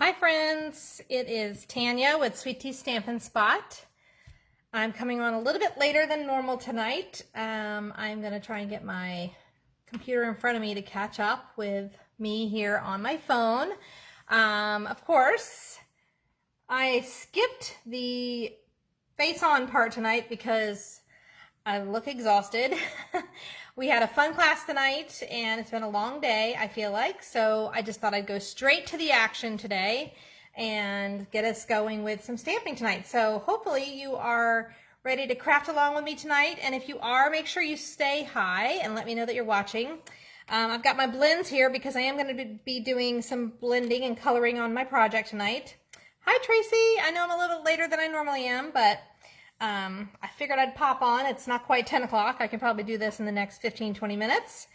Hi friends, it is Tanya with Sweet Tea Stampin' Spot. I'm coming on a little bit later than normal tonight. I'm going to try and get my computer in front of me to catch up with me here on my phone. Of course, I skipped the face-on part tonight because I look exhausted. We had a fun class tonight and it's been a long day, I feel like, so I just thought I'd go straight to the action today and get us going with some stamping tonight. So hopefully you are ready to craft along with me tonight, and if you are, make sure you stay high and let me know that you're watching. I've got my blends here because I am going to be doing some blending and coloring on my project tonight. Hi Tracy, I know I'm a little later than I normally am, but I figured I'd pop on. It's not quite 10 o'clock. I can probably do this in the next 15-20 minutes.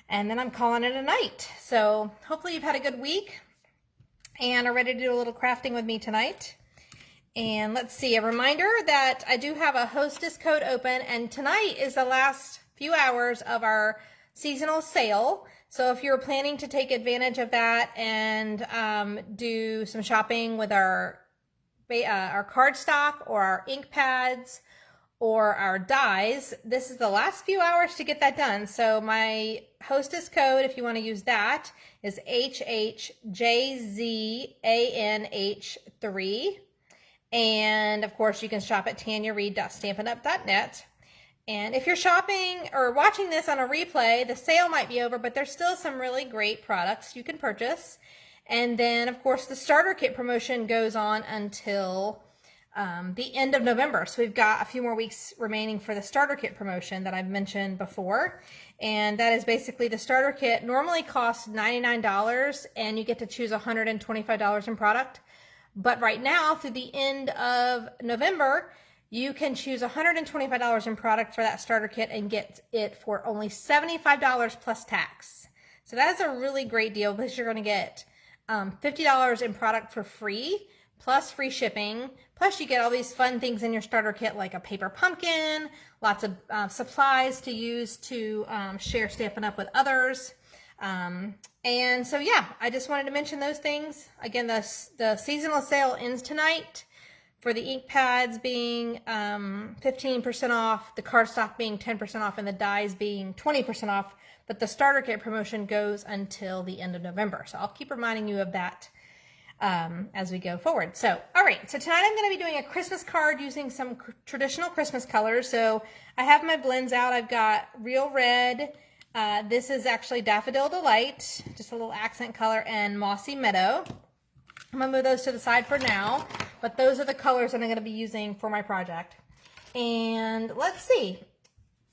And then I'm calling it a night. So hopefully you've had a good week and are ready to do a little crafting with me tonight. And let's see, a reminder that I do have a hostess code open, and tonight is the last few hours of our seasonal sale. So if you're planning to take advantage of that and do some shopping with our cardstock or our ink pads or our dies, this is the last few hours to get that done. So my hostess code, if you want to use that, is HHJZANH3. And of course you can shop at tanyareed.stampinup.net. And if you're shopping or watching this on a replay, the sale might be over, but there's still some really great products you can purchase. And then, of course, the starter kit promotion goes on until the end of November. So we've got a few more weeks remaining for the starter kit promotion that I've mentioned before. And that is basically the starter kit normally costs $99 and you get to choose $125 in product. But right now, through the end of November, you can choose $125 in product for that starter kit and get it for only $75 plus tax. So that is a really great deal because you're going to get $50 in product for free, plus free shipping, plus you get all these fun things in your starter kit like a paper pumpkin, lots of supplies to use to share Stampin' Up! With others. And so yeah, I just wanted to mention those things. Again, the seasonal sale ends tonight, for the ink pads being 15% off, the cardstock being 10% off, and the dies being 20% off. But the starter kit promotion goes until the end of November. So I'll keep reminding you of that as we go forward. So, all right. So tonight I'm going to be doing a Christmas card using some traditional Christmas colors. So I have my blends out. I've got Real Red. This is actually Daffodil Delight, just a little accent color, and Mossy Meadow. I'm going to move those to the side for now. But those are the colors that I'm going to be using for my project. And let's see.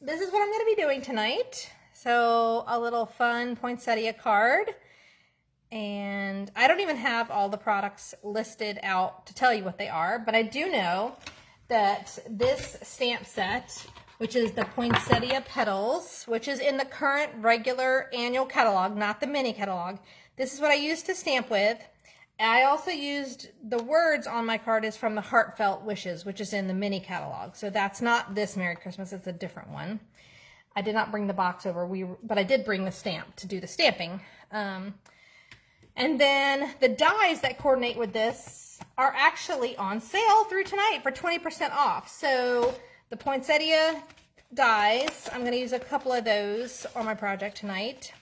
This is what I'm going to be doing tonight. So a little fun poinsettia card, and I don't even have all the products listed out to tell you what they are, but I do know that this stamp set, which is the Poinsettia Petals, which is in the current regular annual catalog, not the mini catalog, this is what I used to stamp with. I also used the words on my card is from the Heartfelt Wishes, which is in the mini catalog. So that's not this Merry Christmas, it's a different one. I did not bring the box over, but I did bring the stamp to do the stamping. And then the dies that coordinate with this are actually on sale through tonight for 20% off. So the poinsettia dies, I'm going to use a couple of those on my project tonight.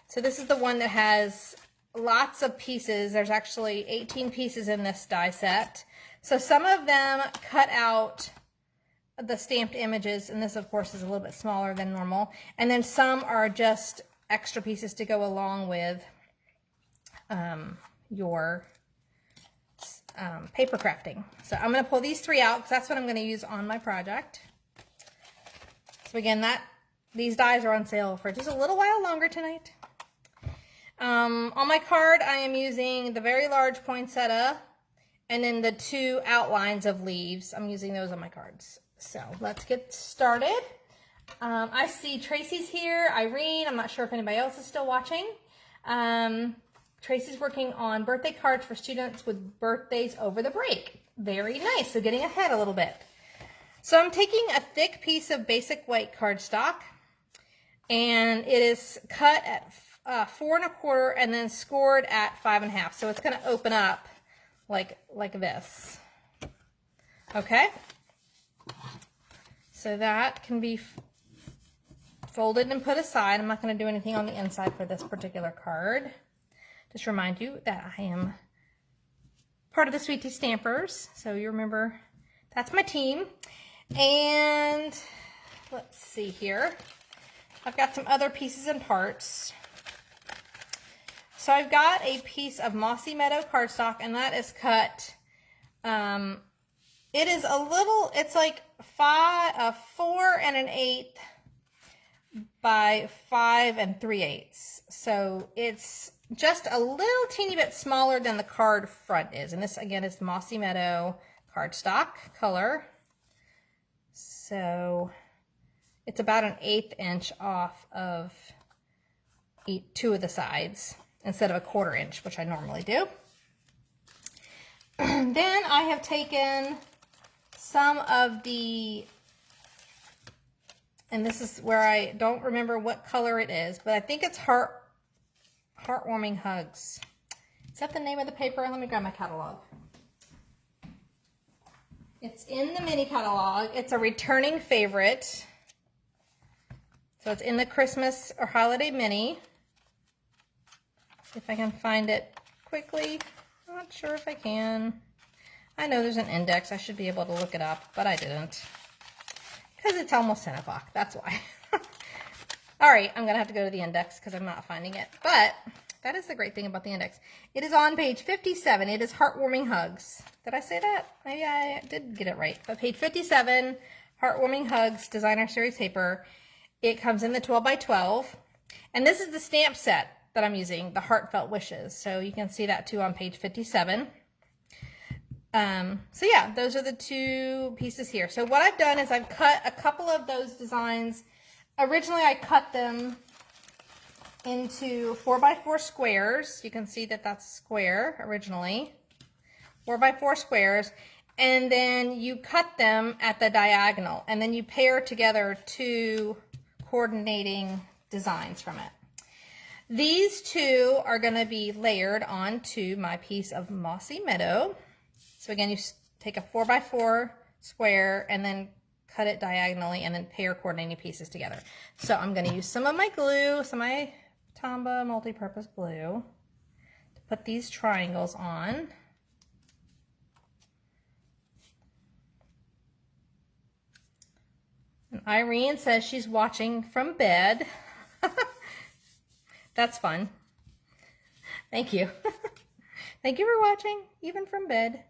So this is the one that has lots of pieces. There's actually 18 pieces in this die set. So some of them cut out the stamped images, and this of course is a little bit smaller than normal, and then some are just extra pieces to go along with your paper crafting. So I'm going to pull these three out because that's what I'm going to use on my project. So again, these dies are on sale for just a little while longer tonight. On my card I am using the very large poinsettia and then the two outlines of leaves. I'm using those on my cards. So let's get started. I see Tracy's here, Irene. I'm not sure if anybody else is still watching. Tracy's working on birthday cards for students with birthdays over the break. Very nice. So getting ahead a little bit. So I'm taking a thick piece of basic white cardstock, and it is cut at 4 1/4 and then scored at 5 1/2. So it's going to open up like this. Okay. So that can be folded and put aside. I'm not going to do anything on the inside for this particular card. Just remind you that I am part of the Sweet Tea Stampers. So you remember that's my team. And let's see here. I've got some other pieces and parts. So I've got a piece of Mossy Meadow cardstock, and that is cut. It is a little, it's like 4 1/8 by 5 3/8. So it's just a little teeny bit smaller than the card front is. And this, again, is Mossy Meadow cardstock color. So it's about 1/8 inch off of 2 of the sides instead of 1/4 inch, which I normally do. Then I have taken some of the, and this is where I don't remember what color it is, but I think it's Heartwarming Hugs. Is that the name of the paper? Let me grab my catalog. It's in the mini catalog. It's a returning favorite. So it's in the Christmas or holiday mini. If I can find it quickly. I'm not sure if I can. I know there's an index. I should be able to look it up, but I didn't. Because it's almost 10 o'clock. That's why. All right, I'm going to have to go to the index because I'm not finding it. But that is the great thing about the index. It is on page 57. It is Heartwarming Hugs. Did I say that? Maybe I did get it right. But page 57, Heartwarming Hugs, Designer Series paper. It comes in the 12 by 12. And this is the stamp set that I'm using, the Heartfelt Wishes. So you can see that too on page 57. So yeah, those are the 2 pieces here. So what I've done is I've cut a couple of those designs. Originally I cut them into 4 by 4 squares. You can see that that's a square originally. 4 by 4 squares. And then you cut them at the diagonal. And then you pair together 2 coordinating designs from it. These 2 are going to be layered onto my piece of Mossy Meadow. So again, you take a 4 by 4 square and then cut it diagonally and then pair coordinating pieces together. So I'm going to use some of my glue, some of my Tombow multi-purpose glue to put these triangles on. And Irene says she's watching from bed. That's fun. Thank you. Thank you for watching, even from bed.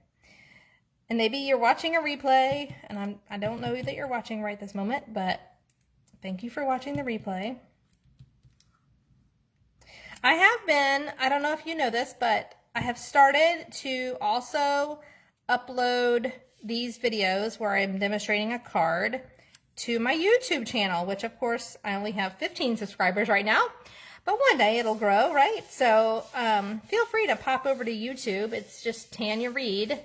And maybe you're watching a replay, and I don't know that you're watching right this moment, but thank you for watching the replay. I have been, I don't know if you know this, but I have started to also upload these videos where I'm demonstrating a card to my YouTube channel, which of course I only have 15 subscribers right now. But one day it'll grow, right? So feel free to pop over to YouTube. It's just Tanya Reed.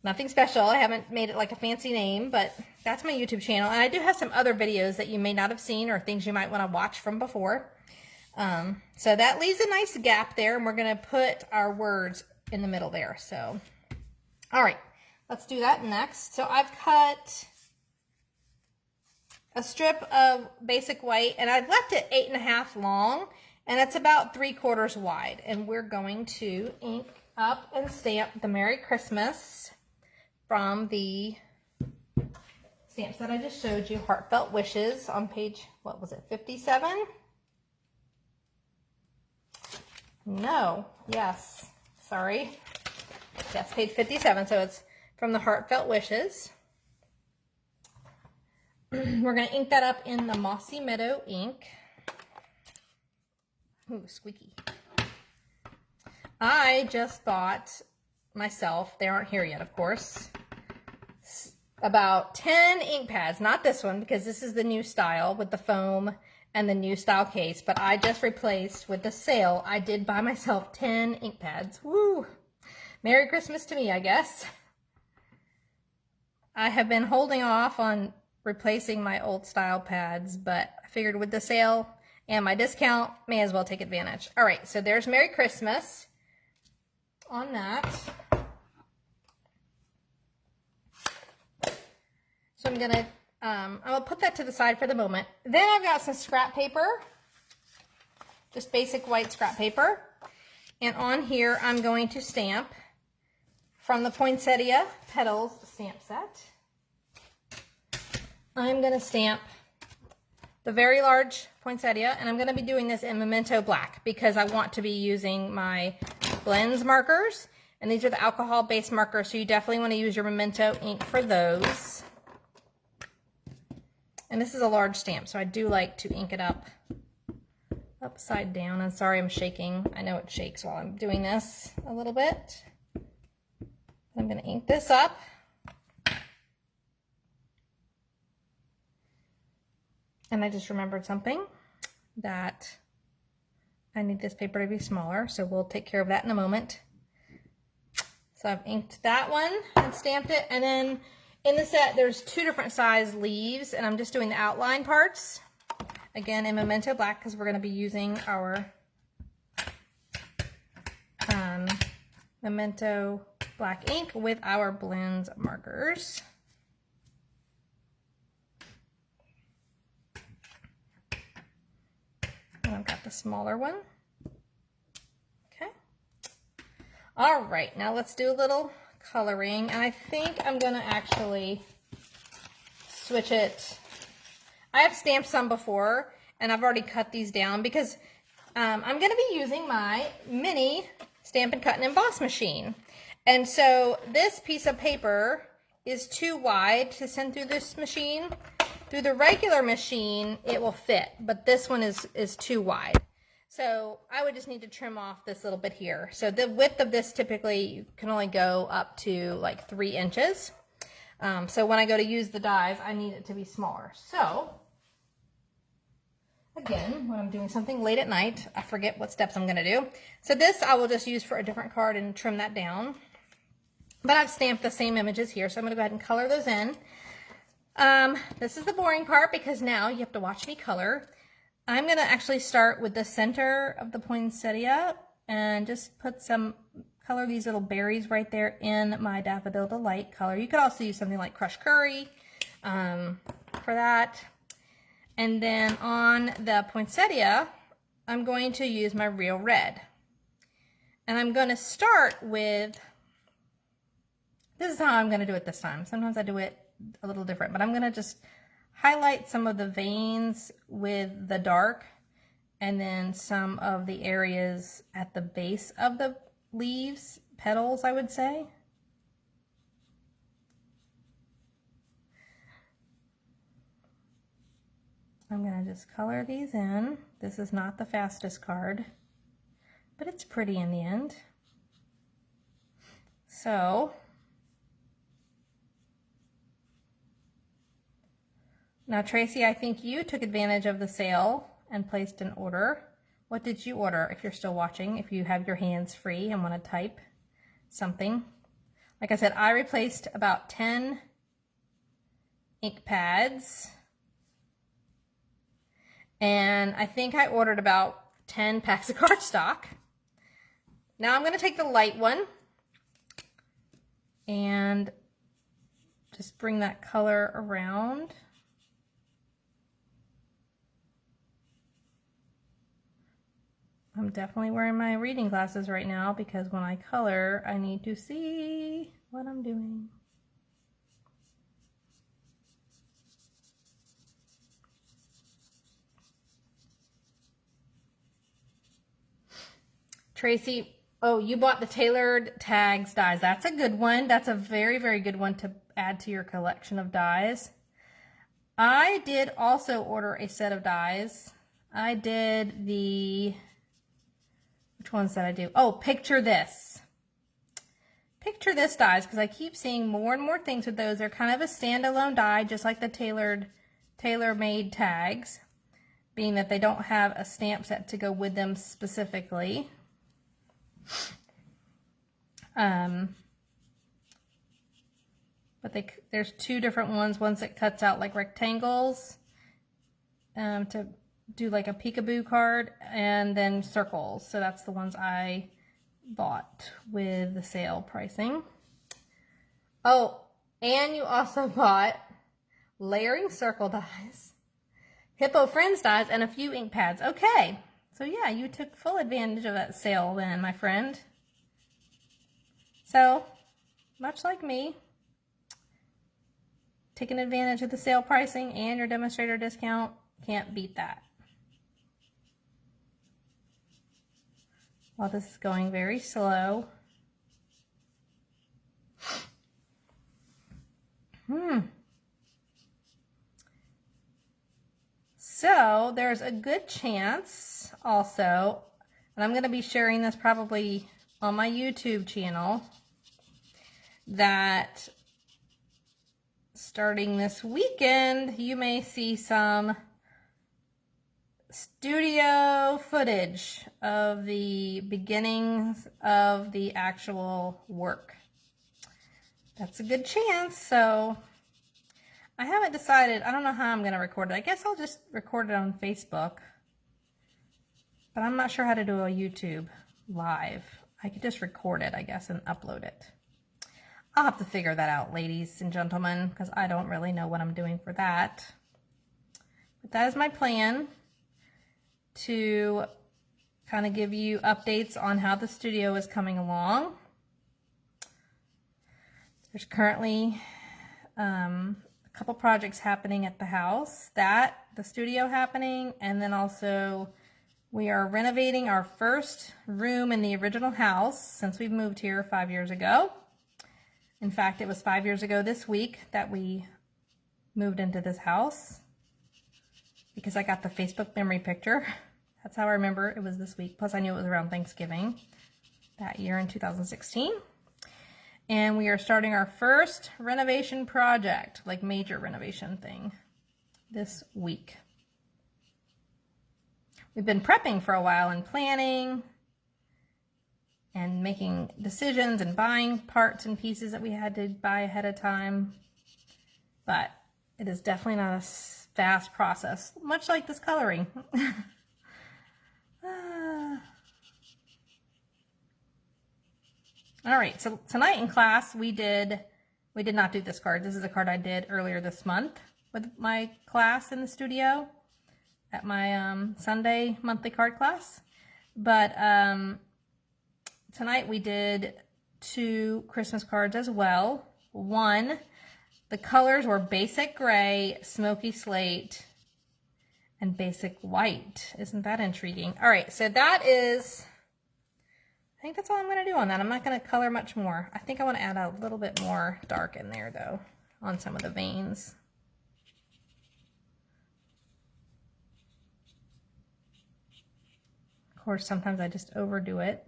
Nothing special. I haven't made it like a fancy name, but that's my YouTube channel. And I do have some other videos that you may not have seen or things you might want to watch from before. So that leaves a nice gap there, and we're going to put our words in the middle there. So, all right, let's do that next. So I've cut a strip of basic white, and I've left it 8.5 long, and it's about 3/4 wide. And we're going to ink up and stamp the Merry Christmas from the stamps that I just showed you, Heartfelt Wishes, on page, what was it, 57? No, yes, sorry. Yes, page 57, so it's from the Heartfelt Wishes. We're going to ink that up in the Mossy Meadow ink. Ooh, squeaky. I just bought myself, they aren't here yet, of course, about 10 ink pads. Not this one, because this is the new style with the foam and the new style case, but I just replaced with the sale. I did buy myself 10 ink pads. Woo! Merry Christmas to me, I guess. I have been holding off on replacing my old style pads, but I figured with the sale and my discount, may as well take advantage. All right, so there's Merry Christmas on that. So I'm gonna I'll put that to the side for the moment. Then I've got some scrap paper, just basic white scrap paper. And on here, I'm going to stamp from the Poinsettia Petals stamp set. I'm gonna stamp the very large poinsettia, and I'm gonna be doing this in Memento Black because I want to be using my blends markers. And these are the alcohol-based markers, so you definitely wanna use your Memento ink for those. And this is a large stamp, so I do like to ink it upside down. I'm sorry I'm shaking. I know it shakes while I'm doing this a little bit. I'm going to ink this up. And I just remembered something, that I need this paper to be smaller, so we'll take care of that in a moment. So I've inked that one and stamped it, and then in the set, there's 2 different size leaves, and I'm just doing the outline parts. Again, in Memento Black, because we're going to be using our Memento Black ink with our blends markers. And I've got the smaller one. Okay. All right, now let's do a little coloring, and I think I'm gonna actually switch it. I have stamped some before, and I've already cut these down because I'm gonna be using my mini Stampin' Cut and Emboss machine. And so this piece of paper is too wide to send through this machine. Through the regular machine, it will fit, but this one is too wide. So I would just need to trim off this little bit here. So the width of this, typically you can only go up to like 3 inches. So when I go to use the dies, I need it to be smaller. So again, when I'm doing something late at night, I forget what steps I'm gonna do. So this I will just use for a different card and trim that down. But I've stamped the same images here, so I'm gonna go ahead and color those in. This is the boring part because now you have to watch me color. I'm going to actually start with the center of the poinsettia and just put color these little berries right there in my Daffodil Delight color. You could also use something like Crushed Curry for that. And then on the poinsettia, I'm going to use my Real Red. And I'm going to start with, this is how I'm going to do it this time. Sometimes I do it a little different, but I'm going to just highlight some of the veins with the dark, and then some of the areas at the base of the leaves, petals, I would say. I'm going to just color these in. This is not the fastest card, but it's pretty in the end. So now, Tracy, I think you took advantage of the sale and placed an order. What did you order, if you're still watching, if you have your hands free and want to type something? Like I said, I replaced about 10 ink pads. And I think I ordered about 10 packs of cardstock. Now I'm going to take the light one and just bring that color around. I'm definitely wearing my reading glasses right now because when I color, I need to see what I'm doing. Tracy, oh, you bought the tailored tags dies. That's a good one. That's a very, very good one to add to your collection of dies. I did also order a set of dies. I did the... Which ones did I do? Oh, Picture This. Picture This dies, because I keep seeing more and more things with those. They're kind of a standalone die, just like the tailor-made tags, being that they don't have a stamp set to go with them specifically. But there's 2 different ones. Ones that cuts out like rectangles to do like a peekaboo card and then circles. So that's the ones I bought with the sale pricing. Oh, and you also bought layering circle dies, Hippo Friends dies, and a few ink pads. Okay, so yeah, you took full advantage of that sale then, my friend. So, much like me, taking advantage of the sale pricing and your demonstrator discount, can't beat that. While this is going very slow. So there's a good chance also, and I'm going to be sharing this probably on my YouTube channel, that starting this weekend, you may see some studio footage of the beginnings of the actual work. That's a good chance. So I haven't decided. I don't know how I'm going to record it. I guess I'll just record it on Facebook. But I'm not sure how to do a YouTube live. I could just record it, I guess, and upload it. I'll have to figure that out, ladies and gentlemen, because I don't really know what I'm doing for that. But that is my plan, to kind of give you updates on how the studio is coming along. There's currently a couple projects happening at the house, the studio happening, and then also we are renovating our first room in the original house since we've moved here 5 years ago. In fact, it was 5 years ago this week that we moved into this house, because I got the Facebook memory picture. That's how I remember it was this week. Plus I knew it was around Thanksgiving that year in 2016. And we are starting our first renovation project, like major renovation thing, this week. We've been prepping for a while and planning and making decisions and buying parts and pieces that we had to buy ahead of time. But it is definitely not a fast process, much like this coloring. All right, so tonight in class we did not do this card. This is a card I did earlier this month with my class in the studio at my Sunday monthly card class. But tonight we did 2 Christmas cards as well. One, the colors were basic gray, smoky slate, and basic white. Isn't that intriguing? All right, so that is, I think that's all I'm going to do on that. I'm not going to color much more. I think I want to add a little bit more dark in there, though, on some of the veins. Of course, sometimes I just overdo it.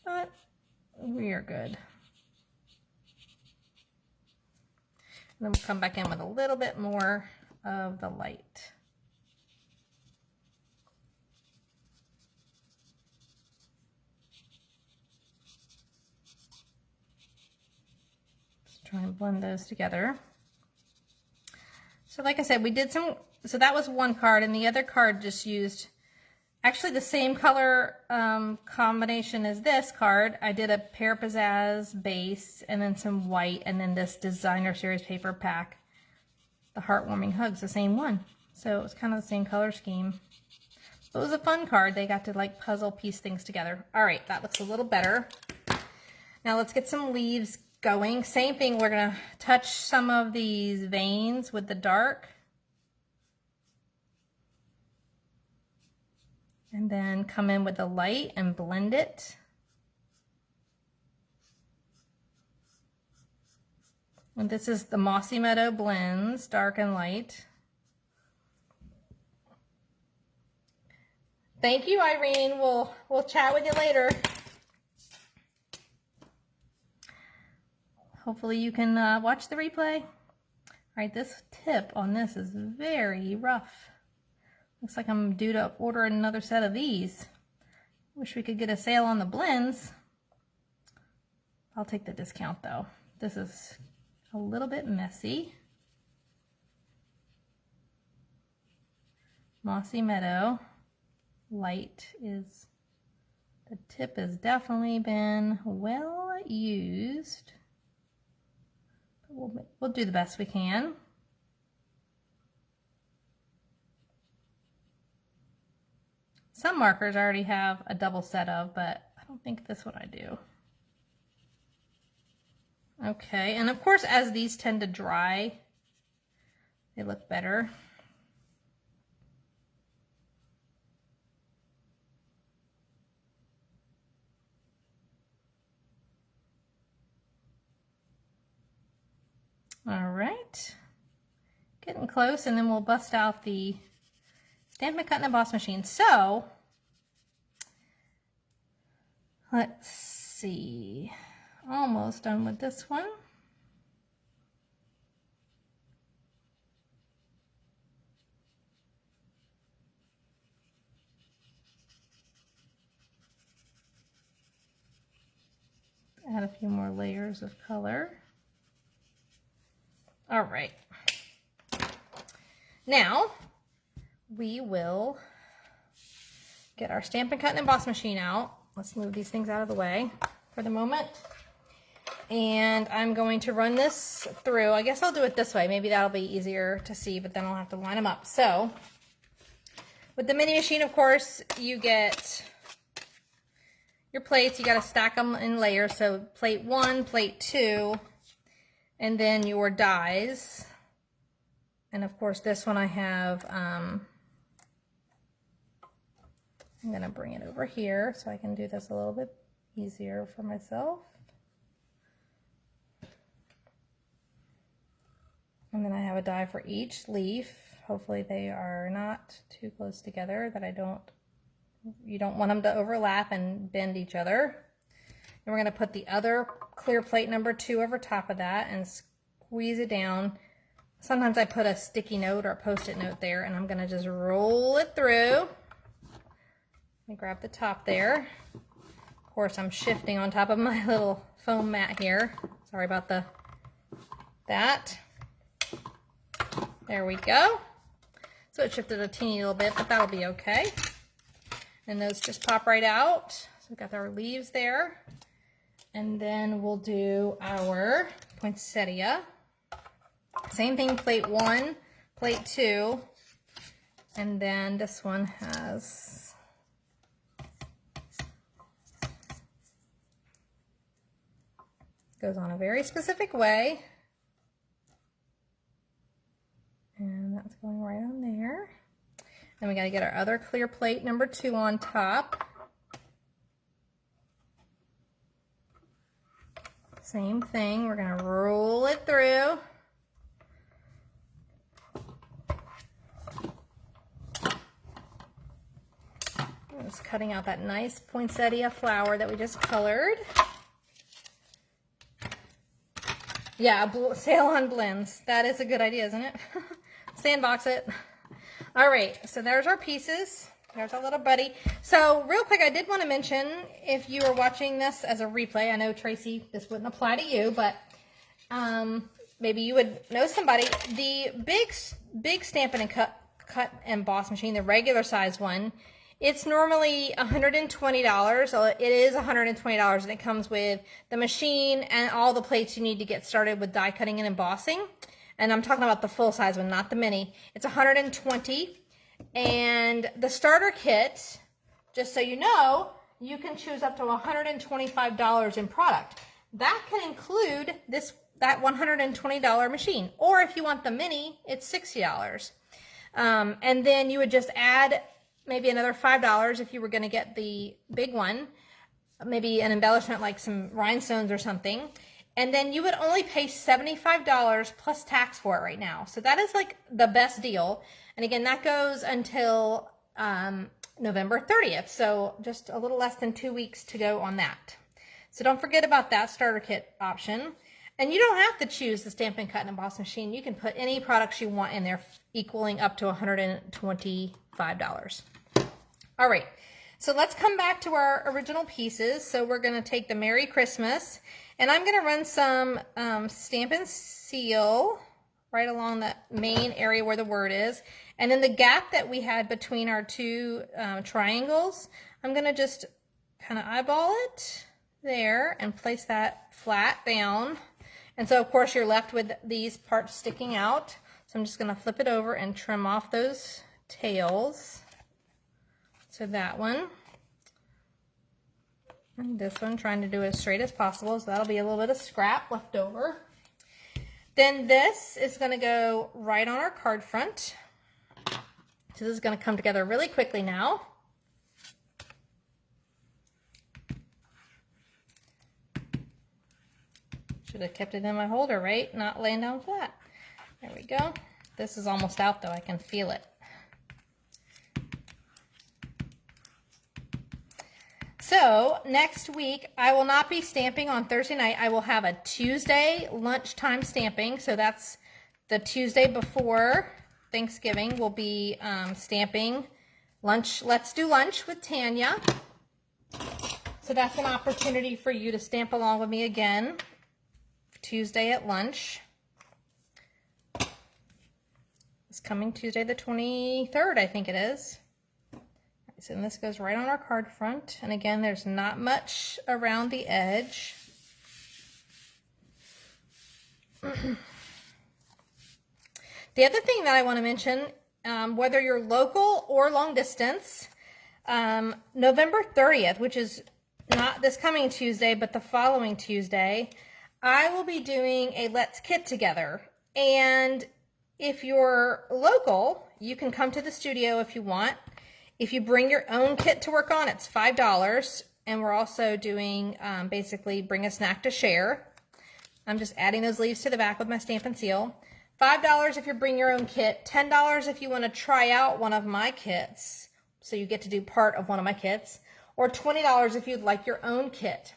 But we are good. And then we'll come back in with a little bit more of the light. Let's try and blend those together. So like I said, we did some, so that was one card, and the other card just used actually the same color combination as this card. I did a Pear Pizzazz base and then some white, and then this designer series paper pack, the Heartwarming Hugs, the same one. So it was kind of the same color scheme. It was a fun card. They got to like puzzle piece things together. All right, that looks a little better. Now let's get some leaves going. Same thing, we're gonna touch some of these veins with the dark. And then come in with the light and blend it. And this is the Mossy Meadow blends, dark and light. Thank you, Irene. We'll chat with you later. Hopefully you can watch the replay. All right, this tip on this is very rough. Looks like I'm due to order another set of these. Wish we could get a sale on the blends. I'll take the discount though. This is a little bit messy. Mossy Meadow. Light is, the tip has definitely been well used. But we'll do the best we can. Some markers I already have a double set of, but I don't think this one I do. Okay, and of course as these tend to dry, they look better. All right, getting close, and then we'll bust out the Stampin' Cut and Emboss machine. So let's see, almost done with this one. Add a few more layers of color. All right, now we will get our Stampin' Cut and Emboss machine out. Let's move these things out of the way for the moment. And I'm going to run this through. I guess I'll do it this way. Maybe that'll be easier to see, but then I'll have to line them up. So with the mini machine, of course, you get your plates. You got to stack them in layers. So plate 1, plate 2, and then your dies. And of course, this one I have, I'm going to bring it over here so I can do this a little bit easier for myself. And then I have a die for each leaf. Hopefully they are not too close together, that you don't want them to overlap and bend each other. And we're going to put the other clear plate number 2 over top of that and squeeze it down. Sometimes I put a sticky note or a post-it note there, and I'm going to just roll it through. Let me grab the top there. Of course, I'm shifting on top of my little foam mat here. Sorry about that. There we go. So it shifted a teeny little bit, but that'll be okay. And those just pop right out. So we've got our leaves there. And then we'll do our poinsettia. Same thing, plate 1, plate 2, and then this one goes on a very specific way. And that's going right on there. Then we got to get our other clear plate number 2 on top. Same thing, we're going to roll it through. Just cutting out that nice poinsettia flower that we just colored. Yeah, sale on blends. That is a good idea, isn't it? Sandbox it. All right, so there's our pieces. There's our little buddy. So real quick, I did want to mention, if you are watching this as a replay, I know Tracy, this wouldn't apply to you, but maybe you would know somebody. The big Stampin' and Cut and Emboss machine, the regular size one, it's normally $120. So it is $120, and it comes with the machine and all the plates you need to get started with die cutting and embossing. And I'm talking about the full size one, not the mini. It's $120. And the starter kit, just so you know, you can choose up to $125 in product. That can include that $120 machine. Or if you want the mini, it's $60. And then you would just add maybe another $5 if you were going to get the big one, maybe an embellishment like some rhinestones or something. And then you would only pay $75 plus tax for it right now. So that is like the best deal. And again, that goes until November 30th. So just a little less than 2 weeks to go on that. So don't forget about that starter kit option. And you don't have to choose the Stampin' Cut and Emboss machine. You can put any products you want in there, equaling up to $125. All right, so let's come back to our original pieces. So we're going to take the Merry Christmas, And I'm going to run some Stampin' Seal right along that main area where the word is. And then the gap that we had between our two triangles, I'm going to just kind of eyeball it there and place that flat down. And so of course you're left with these parts sticking out. So I'm just going to flip it over and trim off those tails. So that one. And this one, trying to do it as straight as possible, so that'll be a little bit of scrap left over. Then this is going to go right on our card front. So this is going to come together really quickly now. Should have kept it in my holder, right? Not laying down flat. There we go. This is almost out though, I can feel it. So next week, I will not be stamping on Thursday night. I will have a Tuesday lunchtime stamping. So that's the Tuesday before Thanksgiving. We'll be stamping lunch. Let's do lunch with Tanya. So that's an opportunity for you to stamp along with me again. Tuesday at lunch. It's coming Tuesday the 23rd, I think it is. So this goes right on our card front. And again, there's not much around the edge. The other thing that I want to mention, whether you're local or long distance, November 30th, which is not this coming Tuesday, but the following Tuesday, I will be doing a Let's Kit Together. And if you're local, you can come to the studio if you want. If you bring your own kit to work on, it's $5. And we're also doing basically bring a snack to share. I'm just adding those leaves to the back with my Stampin' Seal. $5 if you bring your own kit. $10 if you want to try out one of my kits. So you get to do part of one of my kits. Or $20 if you'd like your own kit.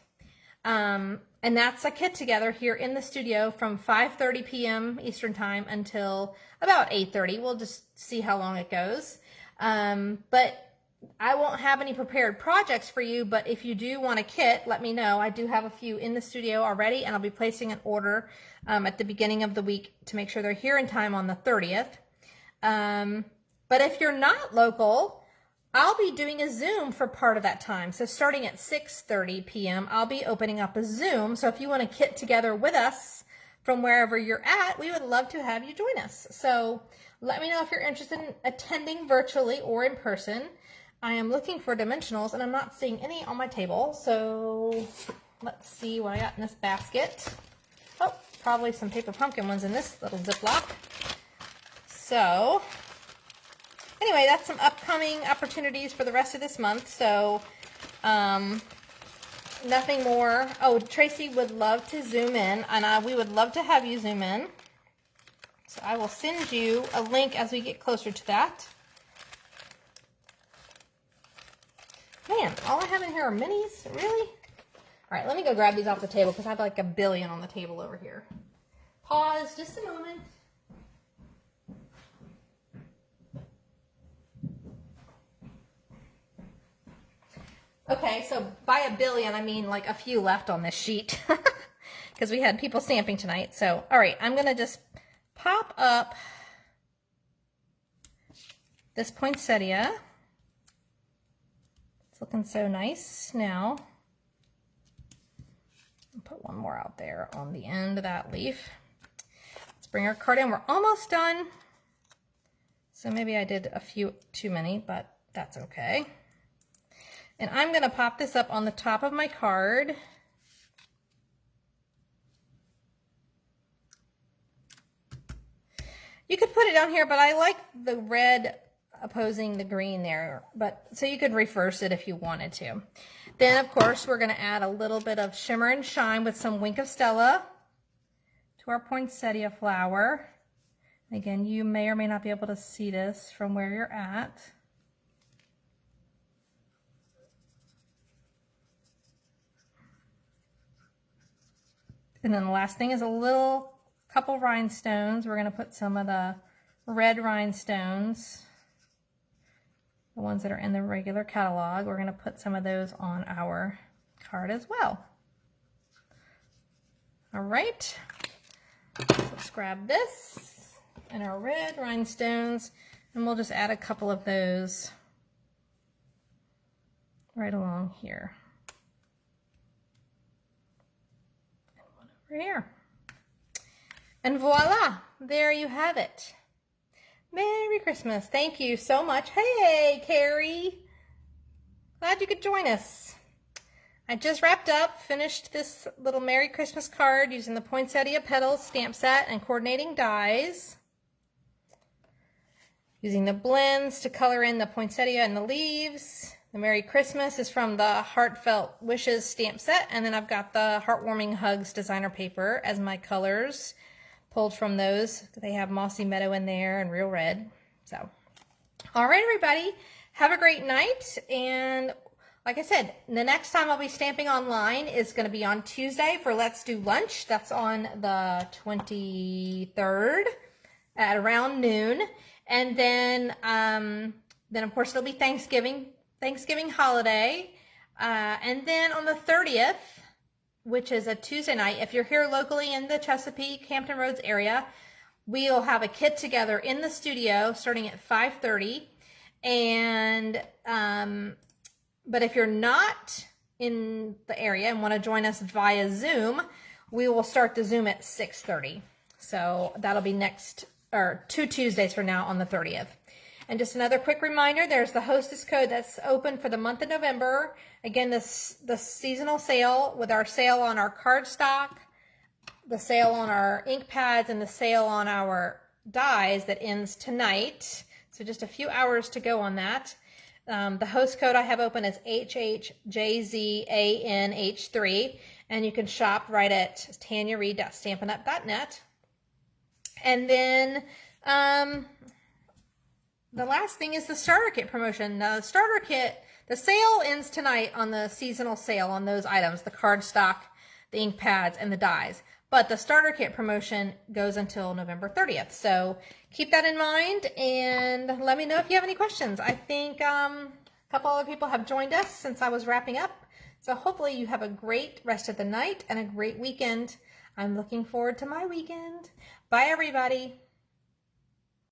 And that's a kit together here in the studio from 5:30 p.m. Eastern Time until about 8:30. We'll just see how long it goes. But I won't have any prepared projects for you, but if you do want a kit, let me know. I do have a few in the studio already, and I'll be placing an order at the beginning of the week to make sure they're here in time on the 30th. But if you're not local, I'll be doing a Zoom for part of that time. So starting at 6:30 p.m., I'll be opening up a Zoom. So if you want to kit together with us from wherever you're at, we would love to have you join us. So let me know if you're interested in attending virtually or in person. I am looking for dimensionals, and I'm not seeing any on my table. So let's see what I got in this basket. Oh, probably some paper pumpkin ones in this little Ziploc. So anyway, that's some upcoming opportunities for the rest of this month. So nothing more. Oh, Tracy would love to zoom in, and we would love to have you zoom in. So I will send you a link as we get closer to that. Man, all I have in here are minis? Really? All right, let me go grab these off the table because I have like a billion on the table over here. Pause just a moment. Okay, so by a billion, I mean like a few left on this sheet because we had people stamping tonight. So, all right, I'm going to just pop up this poinsettia. It's looking so nice now. I'll put one more out there on the end of that leaf. Let's bring our card in. We're almost done. So maybe I did a few too many, but that's okay. And I'm going to pop this up on the top of my card. You could put it down here, but I like the red opposing the green there. But so you could reverse it if you wanted to. Then, of course, we're going to add a little bit of shimmer and shine with some Wink of Stella to our poinsettia flower. Again, you may or may not be able to see this from where you're at. And then the last thing is a couple rhinestones. We're going to put some of the red rhinestones, the ones that are in the regular catalog. We're going to put some of those on our card as well. All right, let's grab this and our red rhinestones, and we'll just add a couple of those right along here. And one over here. And voila, there you have it. Merry Christmas. Thank you so much. Hey, Carrie. Glad you could join us. I just wrapped up, finished this little Merry Christmas card using the Poinsettia Petals stamp set and coordinating dies. Using the blends to color in the poinsettia and the leaves. The Merry Christmas is from the Heartfelt Wishes stamp set, and then I've got the Heartwarming Hugs designer paper as my colors, pulled from those. They have Mossy Meadow in there and Real Red. So, all right, everybody, have a great night, and like I said, the next time I'll be stamping online is going to be on Tuesday for Let's Do Lunch. That's on the 23rd at around noon. And then of course it'll be Thanksgiving holiday. And then on the 30th, which is a Tuesday night, if you're here locally in the Chesapeake, Hampton Roads area, we'll have a kit together in the studio starting at 5:30. And but if you're not in the area and want to join us via Zoom, we will start the Zoom at 6:30. So that'll be next, or 2 Tuesdays from now on the 30th. And just another quick reminder, there's the hostess code that's open for the month of November. Again, the seasonal sale with our sale on our cardstock, the sale on our ink pads, and the sale on our dies that ends tonight. So just a few hours to go on that. The host code I have open is HHJZANH3, and you can shop right at tanyareed.stampinup.net. And then the last thing is the starter kit promotion. The starter kit, the sale ends tonight on the seasonal sale on those items, the cardstock, the ink pads, and the dies. But the starter kit promotion goes until November 30th. So keep that in mind and let me know if you have any questions. I think a couple other people have joined us since I was wrapping up. So hopefully you have a great rest of the night and a great weekend. I'm looking forward to my weekend. Bye, everybody.